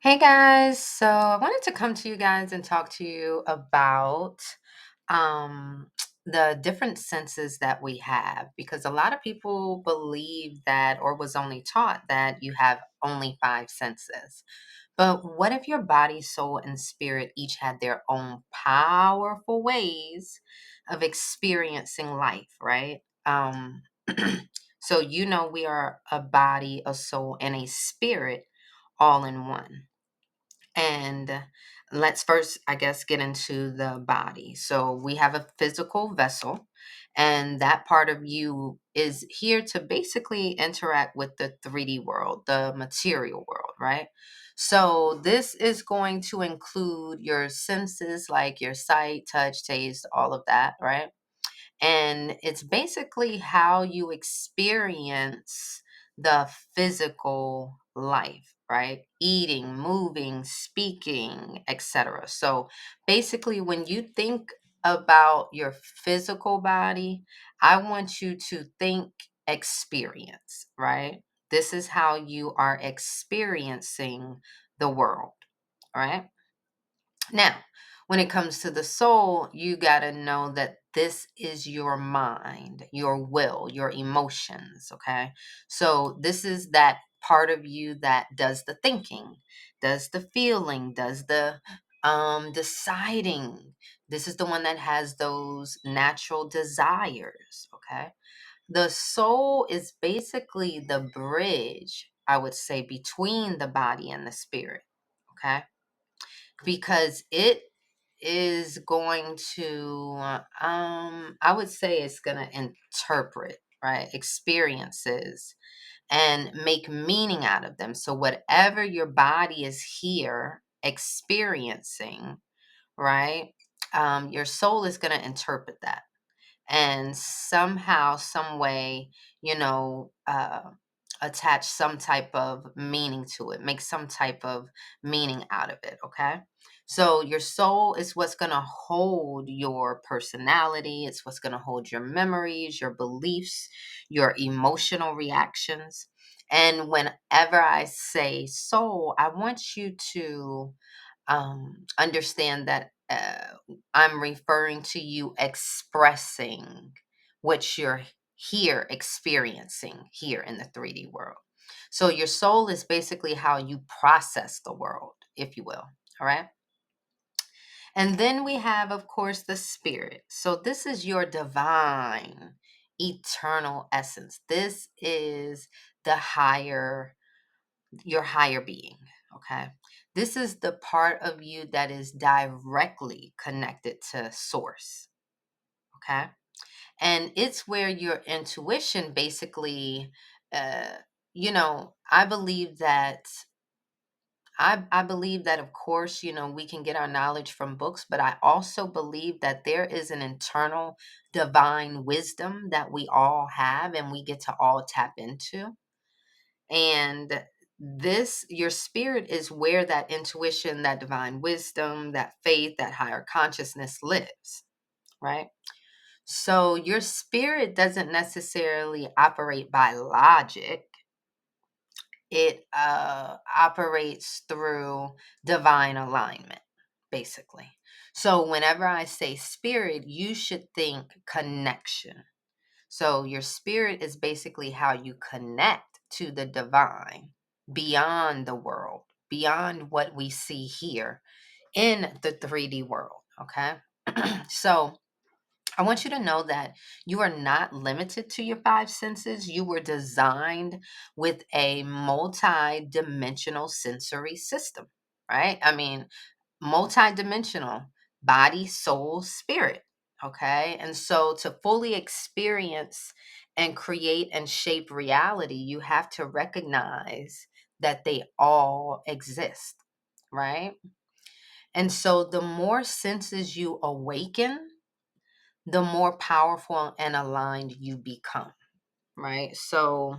Hey guys, so I wanted to come to you guys and talk to you about um, the different senses that we have because a lot of people believe that or was only taught that you have only five senses. But what if your body, soul, and spirit each had their own powerful ways of experiencing life, right? So we are a body, a soul, and a spirit all in one. And let's first, I guess, get into the body. So we have a physical vessel, and that part of you is here to basically interact with the 3D world, the material world, right? So this is going to include your senses like your sight, touch, taste, all of that, right? And it's basically how you experience the physical life, right? Eating, moving, speaking, etc. So basically, when you think about your physical body, I want you to think experience, right? This is how you are experiencing the world, right? Now, when it comes to the soul, you got to know that this is your mind, your will, your emotions, okay? So, this is that part of you that does the thinking, does the feeling, does the deciding. This is the one that has those natural desires, okay? The soul is basically the bridge, I would say, between the body and the spirit, okay? Because it is going to I would say it's going to interpret, right, experiences and make meaning out of them. So whatever your body is here experiencing, right, your soul is going to interpret that and somehow, some way, you know, attach some type of meaning to it, make some type of meaning out of it. Okay. So your soul is what's going to hold your personality. It's what's going to hold your memories, your beliefs, your emotional reactions. And whenever I say soul, I want you to understand that I'm referring to you expressing what you're here experiencing here in the 3D world. So your soul is basically how you process the world, if you will. All right. And then we have, of course, the spirit. So this is your divine, eternal essence. This is the higher your higher being. Okay. This is the part of you that is directly connected to source. Okay. And it's where your intuition basically, uh, I believe that. I believe that, of course, we can get our knowledge from books, but I also believe that there is an internal divine wisdom that we all have and we get to all tap into. And your spirit is where that intuition, that divine wisdom, that faith, that higher consciousness lives, right? So your spirit doesn't necessarily operate by logic. It operates through divine alignment, basically. So whenever I say spirit, you should think connection. So your spirit is basically how you connect to the divine beyond the world, beyond what we see here in the 3D world. Okay. So I want you to know that you are not limited to your five senses. You were designed with a multi-dimensional sensory system, right? I mean, multi-dimensional body, soul, spirit. Okay. And so to fully experience and create and shape reality, you have to recognize that they all exist, right? And so the more senses you awaken, the more powerful and aligned you become, right? So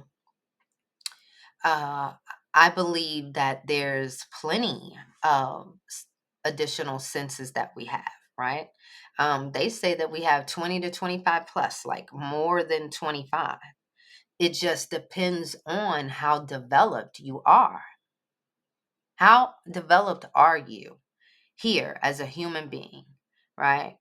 uh, I believe that there's plenty of additional senses that we have, right? They say that we have 20 to 25 plus, like more than 25. It just depends on how developed you are, How developed are you here as a human being, right?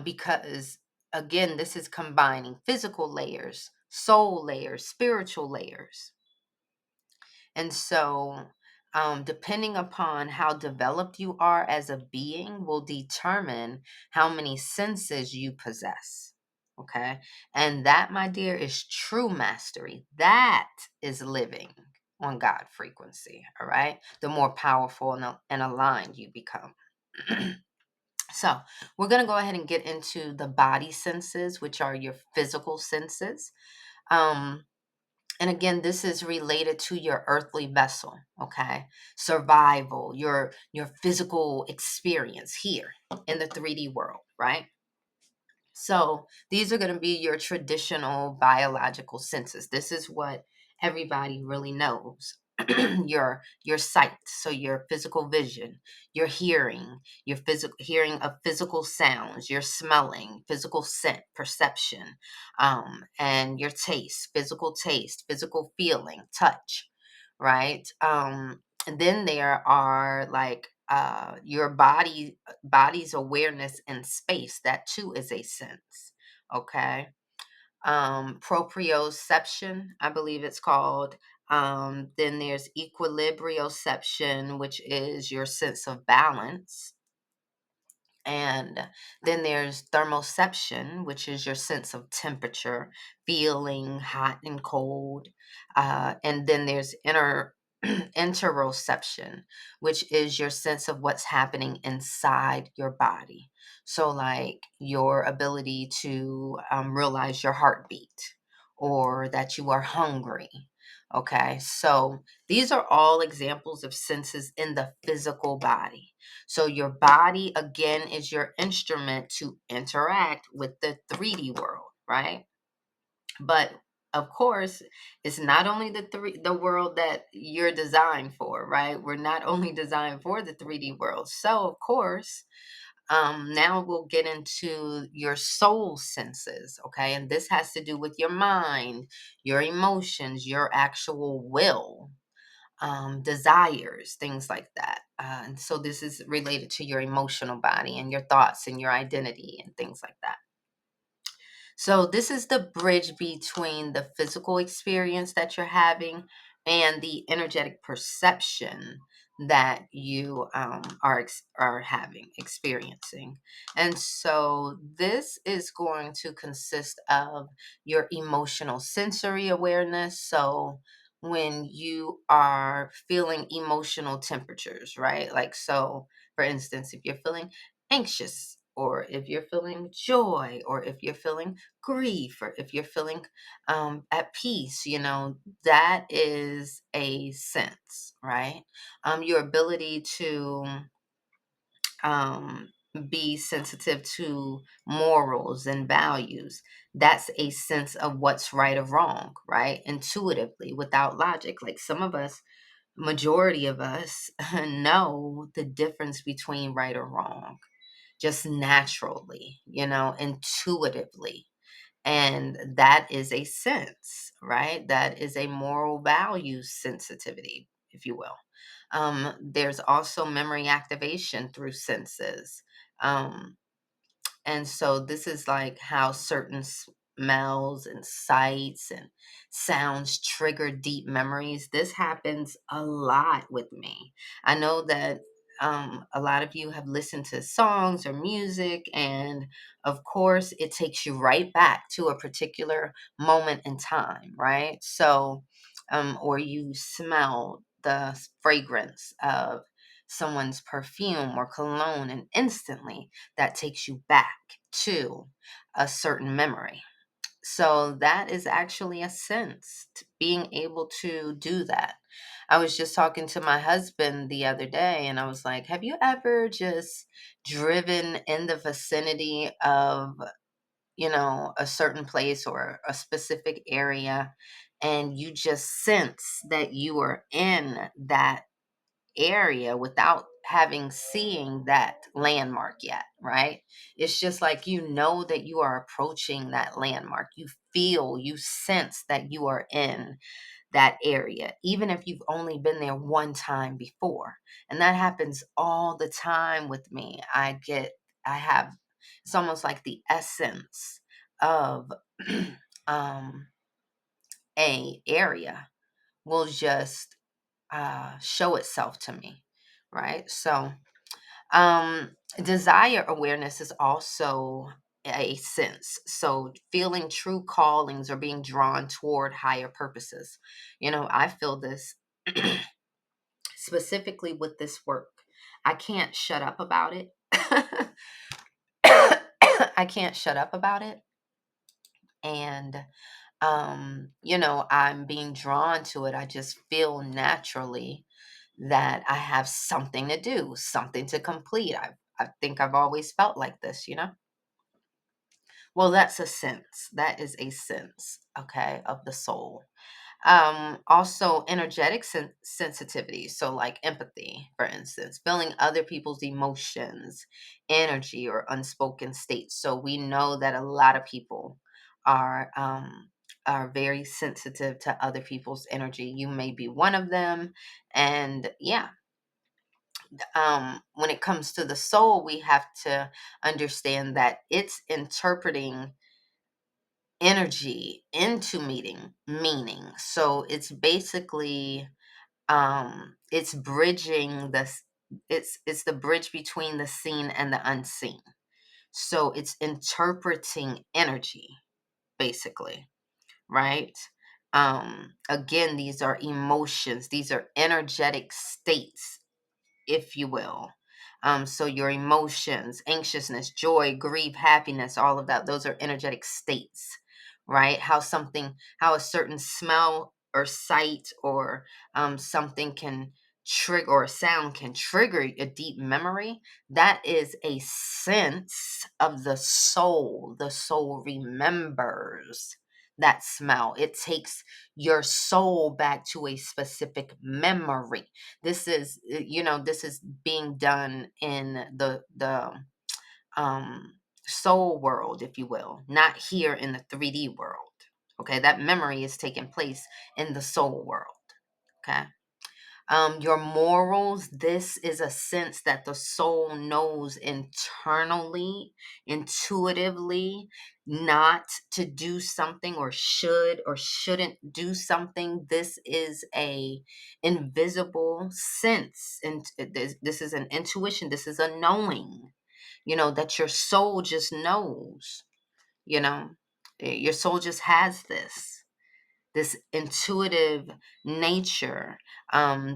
Because again, this is combining physical layers, soul layers, spiritual layers. And so, depending upon how developed you are as a being, will determine how many senses you possess. Okay. And that, my dear, is true mastery. That is living on God frequency. All right. The more powerful and aligned you become. So, we're going to go ahead and get into the body senses, which are your physical senses. Um, and again, this is related to your earthly vessel, okay? Survival, your physical experience here in the 3D world, right? So these are going to be your traditional biological senses. This is what everybody really knows. Your sight, so your physical vision, your hearing, your physical hearing of physical sounds, your smelling, physical scent, perception, and your taste, physical feeling, touch, right? And then there are like your body's awareness in space. That too is a sense. Okay. Proprioception, I believe it's called. Then there's equilibrioception, which is your sense of balance. And then there's thermoception, which is your sense of temperature, feeling hot and cold. And then there's interoception, which is your sense of what's happening inside your body. So, like your ability to realize your heartbeat or that you are hungry. Okay, so these are all examples of senses in the physical body. So your body again is your instrument to interact with the 3D world, right? But of course, it's not only the world that you're designed for, right? We're not only designed for the 3D world. So of course, now we'll get into your soul senses, okay? And this has to do with your mind, your emotions, your actual will, desires, things like that. And so this is related to your emotional body and your thoughts and your identity and things like that. So this is the bridge between the physical experience that you're having and the energetic perception that you are having experiencing. And so this is going to consist of your emotional sensory awareness. So when you are feeling emotional temperatures, right? Like, so for instance, if you're feeling anxious, or if you're feeling joy, or if you're feeling grief, or if you're feeling at peace, that is a sense, right? Your ability to um, be sensitive to morals and values, that's a sense of what's right or wrong, right? Intuitively, without logic. Like some of us, majority of us, know the difference between right or wrong just naturally, intuitively. And that is a sense, right? That is a moral value sensitivity, if you will. There's also memory activation through senses. Um, and so this is like how certain smells and sights and sounds trigger deep memories. This happens a lot with me. I know that a lot of you have listened to songs or music, and of course, it takes you right back to a particular moment in time, right? So, or you smell the fragrance of someone's perfume or cologne, and instantly that takes you back to a certain memory. So that is actually a sense, being able to do that. I was just talking to my husband the other day and I was like, have you ever just driven in the vicinity of, a certain place or a specific area, and you just sense that you are in that area without having seeing that landmark yet, right? It's just like that you are approaching that landmark. You sense that you are in that area, even if you've only been there one time before. And that happens all the time with me. I have, it's almost like the essence of um, a area will just show itself to me, right? So, um, desire awareness is also a sense. So, feeling true callings or being drawn toward higher purposes. I feel this specifically with this work. I can't shut up about it. I can't shut up about it. And I'm being drawn to it. I just feel naturally that I have something to do, something to complete. I think I've always felt like this. Well, that's a sense. That is a sense, okay, of the soul. Also energetic sensitivity, so like empathy, for instance, feeling other people's emotions, energy, or unspoken states. So we know that a lot of people are are very sensitive to other people's energy. You may be one of them. And yeah, when it comes to the soul, we have to understand that it's interpreting energy into meaning. So it's basically it's bridging it's the bridge between the seen and the unseen. So it's interpreting energy, basically, right? Again, these are emotions, these are energetic states, if you will. So your emotions, anxiousness, joy, grief, happiness, all of that, those are energetic states, right? How a certain smell or sight or something can trigger, or a sound can trigger a deep memory. That is a sense of the soul. The soul remembers that smell. It takes your soul back to a specific memory. This is being done in the um soul world, if you will, not here in the 3D world. Okay, that memory is taking place in the soul world. Okay. Your morals, this is a sense that the soul knows internally, intuitively, not to do something, or should or shouldn't do something. This is a invisible sense, and this is an intuition. This is a knowing, that your soul just knows. you know your soul just has this intuitive nature,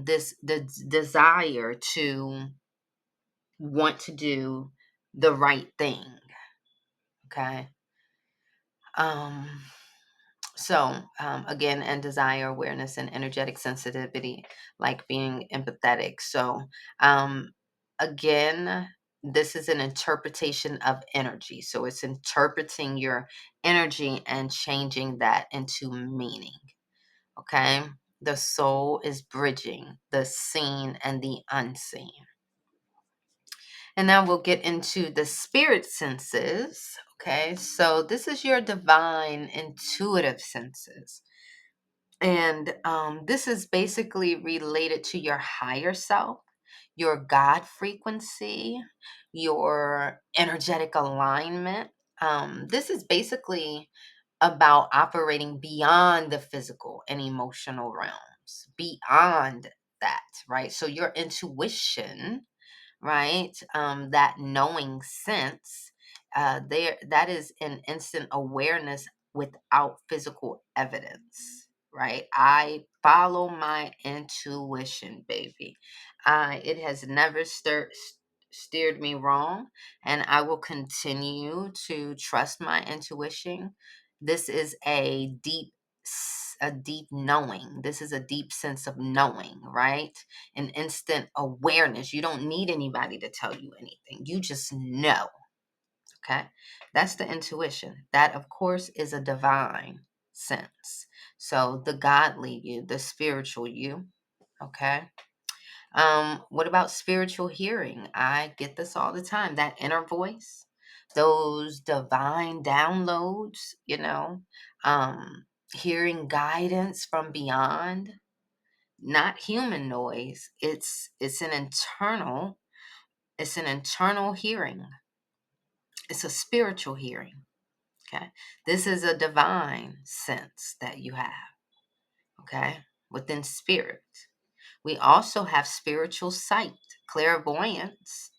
this the desire to want to do the right thing. Okay. um again, and desire awareness and energetic sensitivity, like being empathetic. So again, this is an interpretation of energy, so it's interpreting your energy and changing that into meaning. Okay. The soul is bridging the seen and the unseen. And now we'll get into the spirit senses. Okay. So this is your divine intuitive senses. And this is basically related to your higher self, your God frequency, your energetic alignment. This is basically about operating beyond the physical and emotional realms, beyond that, right? So your intuition, right? That knowing sense, that is an instant awareness without physical evidence, right? I follow my intuition, baby. It has never steered me wrong, and I will continue to trust my intuition. This is a deep knowing. This is a deep sense of knowing, right? An instant awareness. You don't need anybody to tell you anything. You just know. Okay. That's the intuition. That, of course, is a divine sense. So the godly you, the spiritual you. Okay. What about spiritual hearing? I get this all the time. That inner voice, those divine downloads, um, hearing guidance from beyond, not human noise. It's an internal hearing. It's a spiritual hearing. Okay. This is a divine sense that you have. Okay. Within spirit. We also have spiritual sight, clairvoyance.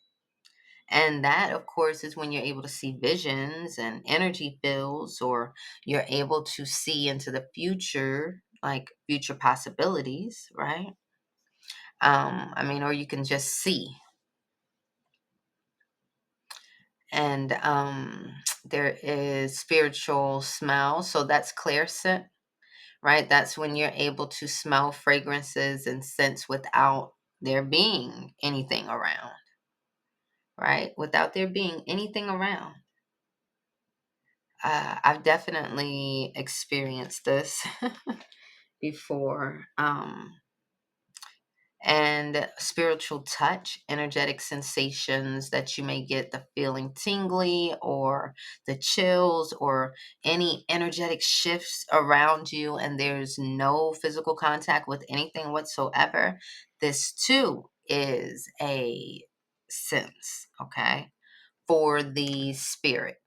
And that, of course, is when you're able to see visions and energy fields, or you're able to see into the future, like future possibilities, right? Or you can just see. And there is spiritual smell. So that's clairscent, right? That's when you're able to smell fragrances and scents without there being anything around, right? Without there being anything around. I've definitely experienced this before. And spiritual touch, energetic sensations that you may get, the feeling tingly or the chills or any energetic shifts around you, and there's no physical contact with anything whatsoever. This too is a sense, okay, for the spirit.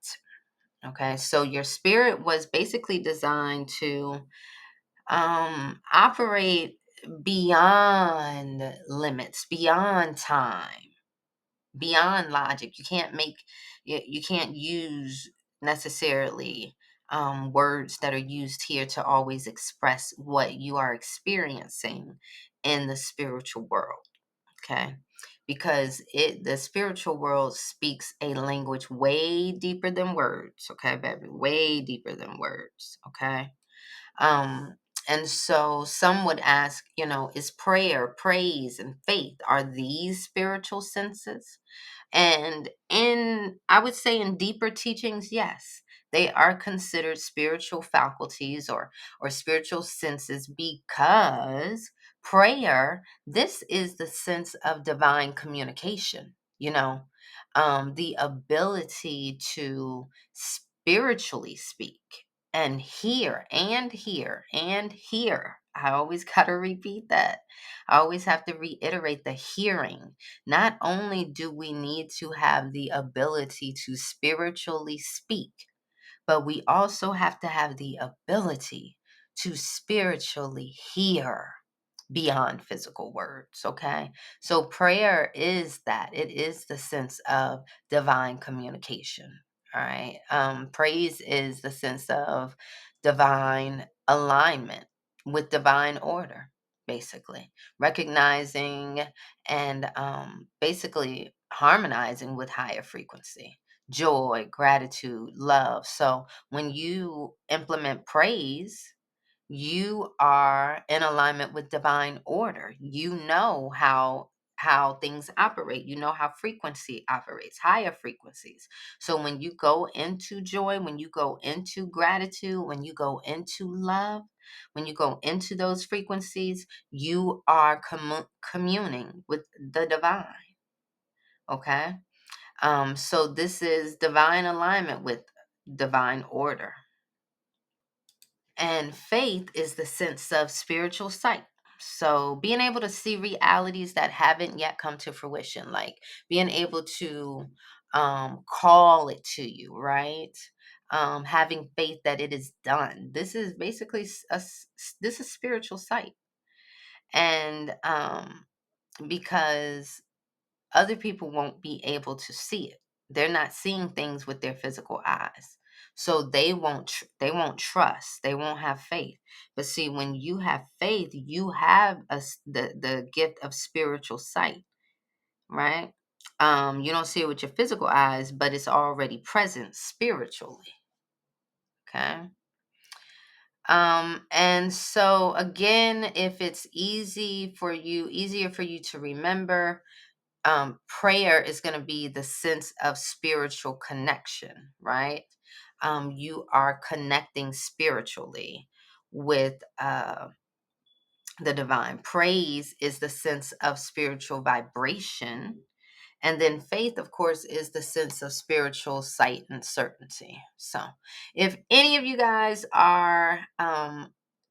Okay, so your spirit was basically designed to operate beyond limits, beyond time, beyond logic. You can't use necessarily words that are used here to always express what you are experiencing in the spiritual world. Okay. Because the spiritual world speaks a language way deeper than words. Okay, baby, way deeper than words. Okay. um, and so some would ask, is prayer, praise, and faith, are these spiritual senses? And I would say in deeper teachings, yes, they are considered spiritual faculties or spiritual senses, because prayer, this is the sense of divine communication, the ability to spiritually speak and hear and hear and hear. I always got to repeat that. I always have to reiterate the hearing. Not only do we need to have the ability to spiritually speak, but we also have to have the ability to spiritually hear beyond physical words. Okay. So prayer is that, it is the sense of divine communication. All right. Praise is the sense of divine alignment with divine order, basically recognizing and basically harmonizing with higher frequency, joy, gratitude, love. So when you implement praise, you are in alignment with divine order. You know how things operate. You know how frequency operates, higher frequencies. So when you go into joy, when you go into gratitude, when you go into love, when you go into those frequencies, you are communing with the divine. Okay. So this is divine alignment with divine order. And faith is the sense of spiritual sight. So being able to see realities that haven't yet come to fruition, like being able to call it to you, right? Having faith that it is done. This is basically this is spiritual sight. And because other people won't be able to see it. They're not seeing things with their physical eyes. So they won't trust. They won't have faith. But see, when you have faith, you have the gift of spiritual sight, right? You don't see it with your physical eyes, but it's already present spiritually. Okay. And so again, if it's easier for you to remember, prayer is going to be the sense of spiritual connection, right? You are connecting spiritually with the divine. Praise is the sense of spiritual vibration, And then faith, of course, is the sense of spiritual sight and certainty. So, if any of you guys are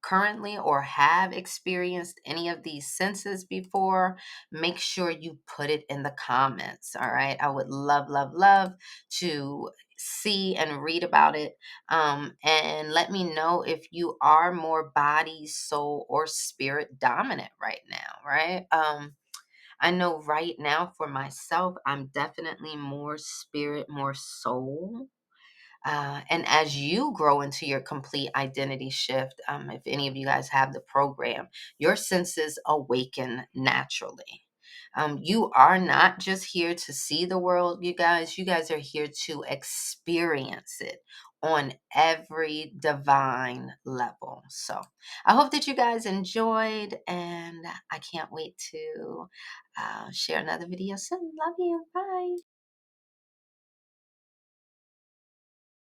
currently or have experienced any of these senses before, make sure you put it in the comments. All right. I would love, love, love to see and read about it. And let me know if you are more body, soul, or spirit dominant right now. Right. I know right now for myself, I'm definitely more spirit, more soul. And as you grow into your complete identity shift, if any of you guys have the program, your senses awaken naturally. You are not just here to see the world, you guys. You guys are here to experience it on every divine level. So I hope that you guys enjoyed, and I can't wait to share another video soon. Love you. Bye.